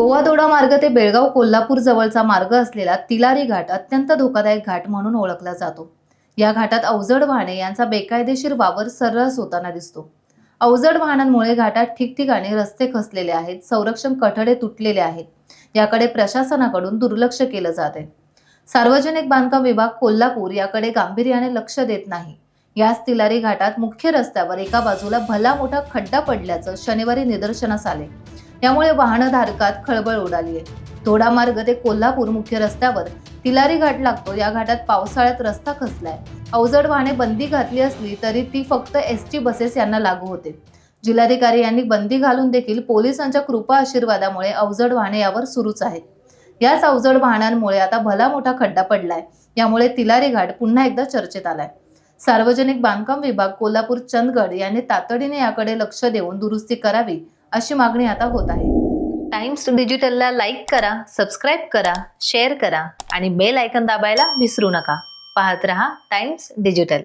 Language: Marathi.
गोवा-दोडा मार्ग ते बेळगाव कोल्हापूर जवळचा मार्ग असलेला तिलारी घाट अत्यंत धोकादायक घाट म्हणून ओळखला जातो. या घाटात अवजड वाहने यांचा बेकायदेशीर वावर सर्रास होताना दिसतो. अवजड वाहनांमुळे घाटात ठिकठिकाणी रस्ते खचलेले आहेत, संरक्षण कठडे तुटलेले आहेत. याकडे प्रशासनाकडून दुर्लक्ष केलं जाते. सार्वजनिक बांधकाम विभाग कोल्हापूर याकडे गांभीर्याने लक्ष देत नाही. याच तिलारी घाटात मुख्य रस्त्यावर एका बाजूला भला मोठा खड्डा पडल्याचं शनिवारी निदर्शनास आले. यामुळे वाहनधारकात खळबळ उडाली आहे. दोडा मार्ग ते कोल्हापूर मुख्य रस्त्यावर तिलारी घाट लागतो. या घाटात पावसाळ्यात रस्ता खचलाय. अवजड वाहने बंदी घातली असली तरी ती फक्त एसटी बसेस यांना लागू होते. जिल्हाधिकारी यांनी बंदी घालून देखील पोलिसांच्या कृपा आशीर्वादामुळे अवजड वाहने यावर सुरूच आहेत. याच अवजड वाहनांमुळे आता भला मोठा खड्डा पडलाय. यामुळे तिलारी घाट पुन्हा एकदा चर्चेत आलाय. सार्वजनिक बांधकाम विभाग कोल्हापूर चंदगड यांनी तातडीने याकडे लक्ष देऊन दुरुस्ती करावी अशी मागणी आता होत आहे. टाइम्स डिजिटलला लाईक करा, सबस्क्राईब करा, शेअर करा आणि बेल आयकॉन दाबायला विसरू नका. पाहत रहा टाइम्स डिजिटल.